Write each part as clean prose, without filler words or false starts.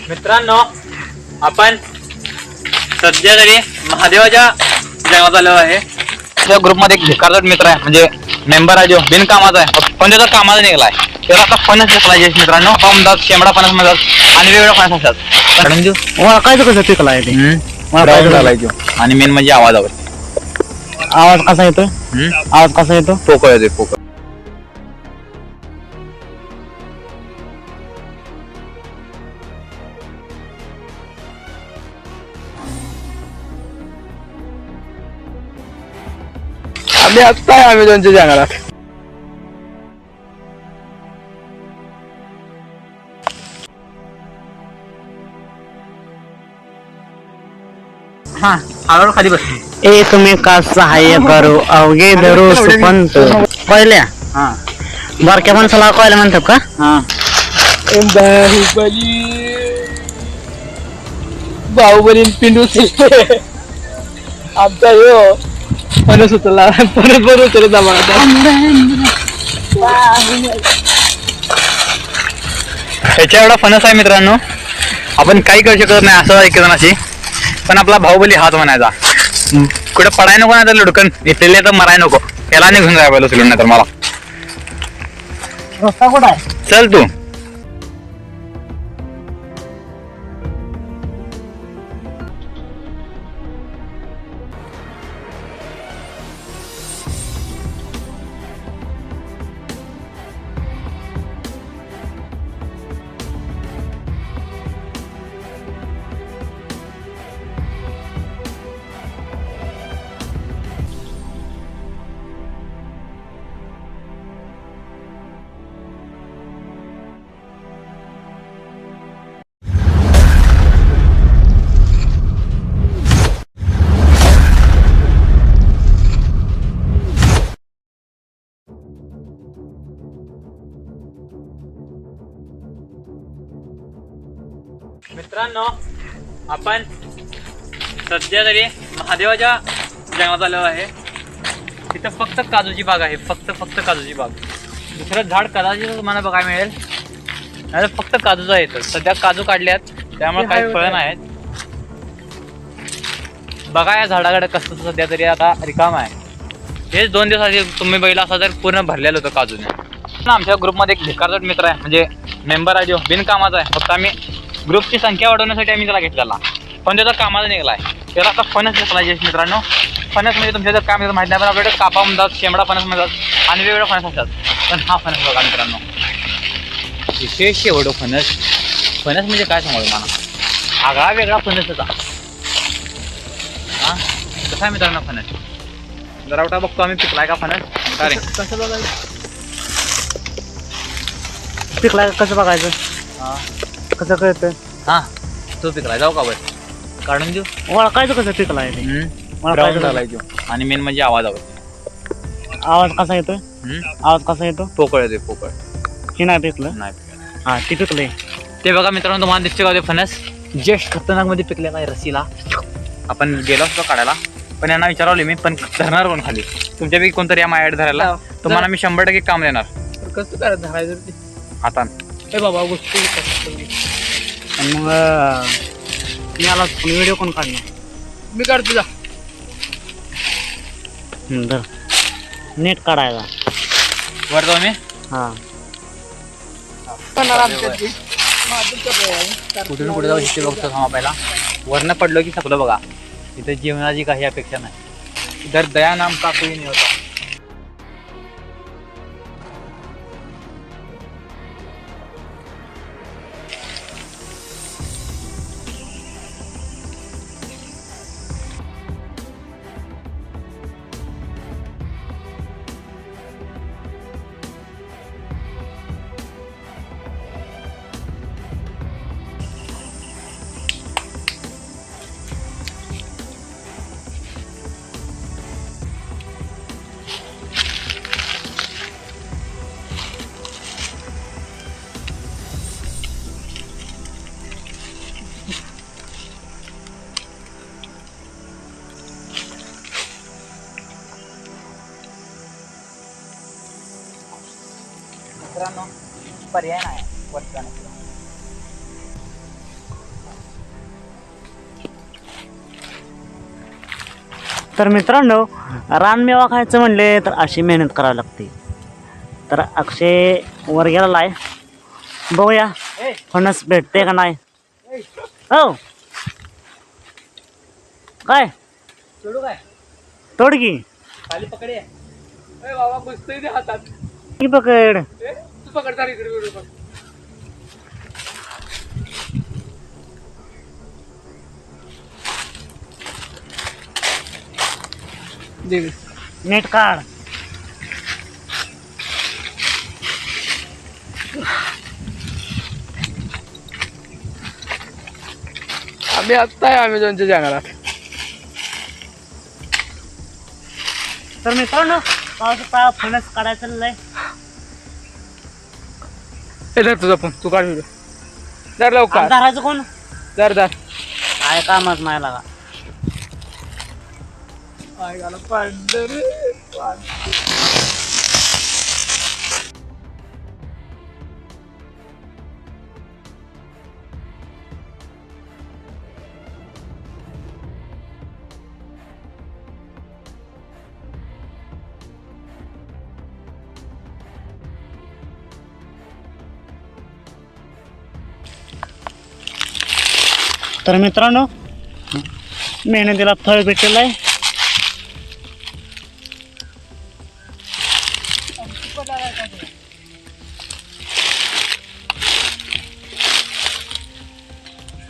मित्रांनो, आपण सध्या तरी महादेवाच्या जंगलात आलो आहे. त्या ग्रुपमध्ये एक भिकारचा मित्र आहे, म्हणजे मेंबर आहे, जो बिनकामाचा आहे, पण त्याचा कामाला निघालाय. त्याला आता फणस दिसला मित्रांनो, म्हणतात शेंबडा फणस म्हणतात आणि वेगवेगळ्या फणस असतात. कारण ओळखायचं कसं पिकला आहे ते? आणि मेन म्हणजे आवाजावर आवाज कसा येतो? आवाज कसा येतो? पोकळ येते पोकळ. आम्ही आत्ता आहे अमेझॉनच्या जंगलात. हा हळूहळू खाली बस. एकमेका सहाय्य करू अवघे धरू सुपंत. पहिल्या हा बारक्या माणसाला कळलं म्हणतात का? हा बाहुबली पिंडू आमचा यो फणस उचलला परत उचलत त्याच्या एवढा फणस आहे मित्रांनो, आपण काही करू शकत नाही असं एक जणाशी. पण आपला बाहुबली हात म्हणायचा, कुठे पडाय नको नाही तर लुडकन इथले तर मराय नको, याला निघून जाय पाहिलं उचलून, नाही तर मला. रस्ता कुठं आहे? चल तू. मित्रांनो, आपण सध्या तरी महादेवाच्या जंगलात आलो आहे. तिथं फक्त काजूची बाग आहे, फक्त काजूची बाग. दुसरं झाड कदाचित तुम्हाला बघायला मिळेल, नाही फक्त काजूच आहे. सध्या काजू काढल्यात, त्यामुळे काही फळं नाहीत. बघा या झाडाकडे कसं सध्या तरी आता रिकाम आहे. हेच 2 दिवस आधी तुम्ही बघितलं असं तर पूर्ण भरलेलं होतं काजूने. आमच्या ग्रुपमध्ये एक भिकारचा मित्र आहे, म्हणजे मेंबर आहे, जो बिनकामाचा आहे. फक्त आम्ही ग्रुपची संख्या वाढवण्यासाठी आम्ही त्याला घेतलेला, पण त्याचा कामाला निघालाय. त्याला आता फणस दिसला मित्रांनो. फणस म्हणजे तुमच्या जर काय माहिती नाही, पण आपल्याकडे कापा म्हणतात, शेंबडा फणस म्हणतात आणि वेगवेगळ्या फणस असतात. पण हा फणस बघा मित्रांनो, विशेष एवढं फणस. फणस म्हणजे काय सांगू मला, आगळा वेगळा फणस होता. हा कसा आहे मित्रांनो फणस? जरा उठा बघतो आम्ही, पिकलाय का फणस? का रे कसं बघायचं? पिकला कसं बघायचं? हा कसं कळतं? हा तो पिकलाय, जाऊ का वर काढून देऊ? ओळखायचं कसं पिकला आहे ते? ओळखायचं. आणि मेन म्हणजे आवाजावर. आवाज कसा येतोय? आवाज कसा येतो? पोकळ येते पोकळ. हे नाही पिकलं? नाही हा ते पिकलंय. ते बघा मित्रांनो, तुम्हाला दिसते का ते फणस? जस्ट खतरनाक मध्ये पिकलेला आहे रसीला. आपण गेलो असतो काढायला, पण यांना विचारवले मी, पण धरणार कोण खाली? तुमच्यापैकी कोणतरी या माझ्याकडे धरायला, तुम्हाला मी 100% काम देणार. कसं करत धरायचं ते? हातान. हे बाबा गोष्टी मग मी आला व्हिडिओ कोण काढणार? मी काढतो जा. धर नेट काढायला वर जाऊ मी. हा कुठून कुठे जाऊ इथे बघतो थांबा पहिला. वरनं पडलो की सगळं बघा. इथे जीवनाची काही अपेक्षा नाही. इधर दया नाम का कोई नहीं होता. मित्रांनो पर्याय नाही वरती जाण्याचा. तर मित्रांनो, रानमेवा खायचं म्हणले तर अशी मेहनत करावी लागते. तर अक्षय वर गेलेला आहे, बघूया फणस भेटते का नाही. हो काय तोड की खाली पकडे बाबा बसतोय ते हातात की पकड. तू पकडता इकडे नेट काढ. आम्ही आत्ता आहे अमेझॉनच्या जंगलात. तर मित्रांनो, पावसाचा फणस काढायला चाललंय. धर तुझा पण तू काढ व्हिडिओ. धर लवकर धरायचं कोण धर धर काय कामच नाही लागा. तर मित्रांनो, मेहनतीला फळ भेटलेलं आहे.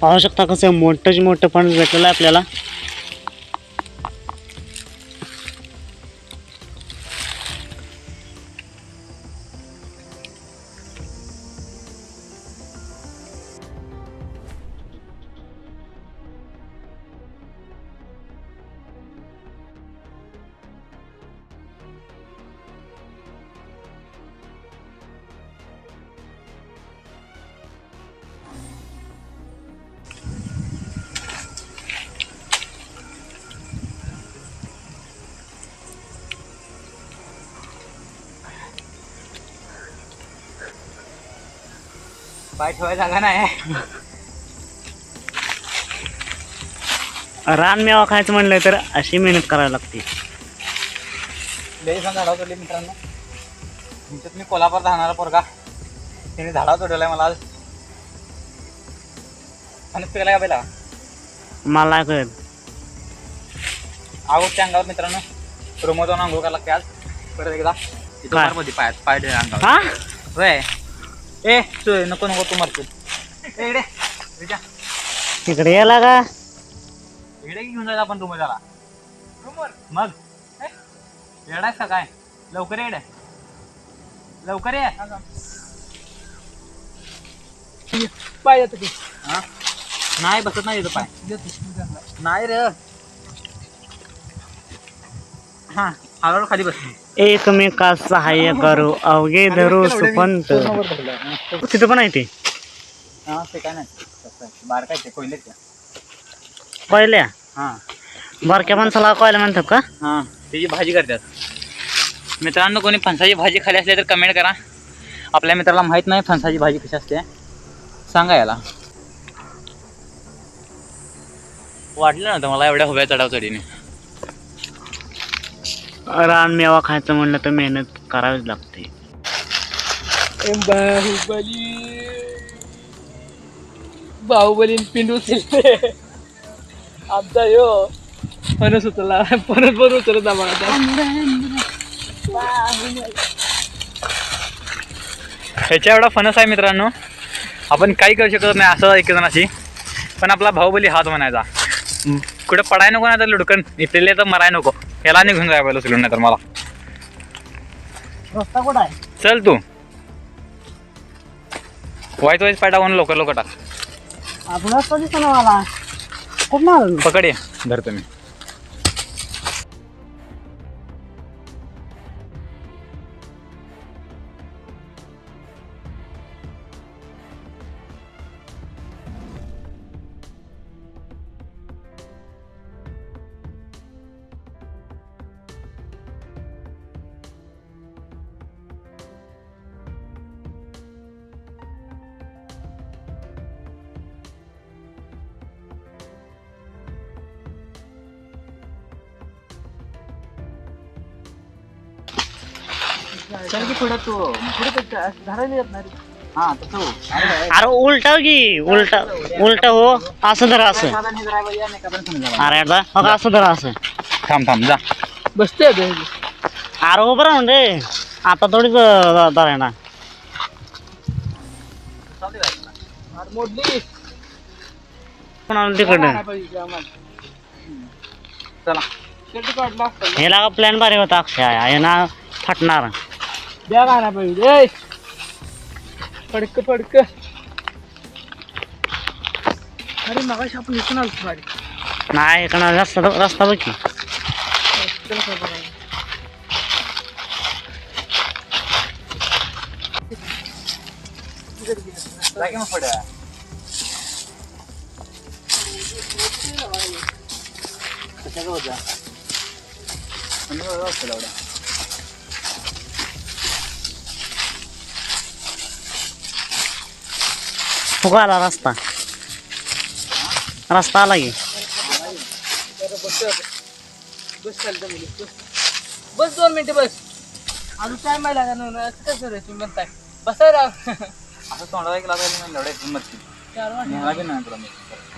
पाहू शकता कसं मोठं मोठं फणस भेटलेलं आहे आपल्याला. पाय ठेवायला जागा नाही. रानमेवा खायचं म्हणलं तर अशी मेहनत करावी लागते. लई सांग झाडा तोडले मित्रांनो. तुमच्यात मी कोल्हापूर राहणारा पोरगा त्याने झाडा तोडलाय मला आज. आणि पिकायला का पहिला मला कळत आवडत्या अंगावर मित्रांनो. रूम जाऊन आंघोळ करायला लागते आज परत एकदा. काय? मध्ये पाय पाय ठेवा अंगावर. हा होय ए तू नको नको तू मरतो. इकडे विजा तिकडे याला का इकडे घेऊन जायला आपण रूम झाला मग येडायस का काय. लवकर येड लवकर ये. पाय येतो की हा नाही बसत नाही येतो पाय नाही रे. हा हळूहळू खाली बस. एकमेकास सहाय्य करू अवघे धरू सुपंत. तिथं पण आहे ते हा ते काय नाही बार काय ते कोयले कोयल्या. हा बारक्या माणसाला कोयल्या म्हणतात का. हा त्याची भाजी करतात. मित्रांनो कोणी फणसाची भाजी खाली असली तर कमेंट करा. आपल्या मित्राला माहित नाही फणसाची भाजी कशी असते सांगा याला. वाटलं नव्हतं मला एवढ्या उभ्या चढाव चढीने. रानमेवा खायचं म्हणलं तर मेहनत करावीच लागते. बाहुबली पिंडू आमचा यो फणस उचलला फणस पण उचलत ह्याच्या एवढा फणस आहे मित्रांनो. आपण काही करू शकत नाही असं एक जणाशी. पण आपला बाहुबली हात म्हणायचा. कुठे पडाय नको नाही तर लुडकन इथले तर मराय नको. ह्याला निघून जाय पहिलं उचलून नाही तर मला. रस्ता कुठं आहे. चल तू वाईट वाईट पाय टाकून लवकर लवकर टाक. आपण रस्ता दिसतो ना मला. कुठं आलो मी? पकड ये धरतो मी. चल की पुढे तू पुढे धरायला येत नाही हा तसं अरे उलटा की उलटा उलटा हो असं धरा असं अरे एकदा हो का असं धरा असं थांब थांब जा बसते अरे उभं राहून रे आता थोडीच धराय ना मोडली तिकडं चला शेट काढला असता हे लागा प्लॅन भारी होता अक्षय आहे ना फाटणार बॅग आणा पाहिजे ए पडक पडक अरे मगाशी आपण इथून आलो गाडी नाही इकडं रस्ता रस्ता बघ की जागे मग पुढे कशाचं होत्या फुगा आला रस्ता रस्ता आला की बस चालतं मुली बस 2 मिनिटं बस अजून काय माहिती लागणार कसं रे तुम्ही म्हणताय बसा राव असं तोंडाला एक लागायला एवढ्या हिंमत चार वाजता नाही तुला मी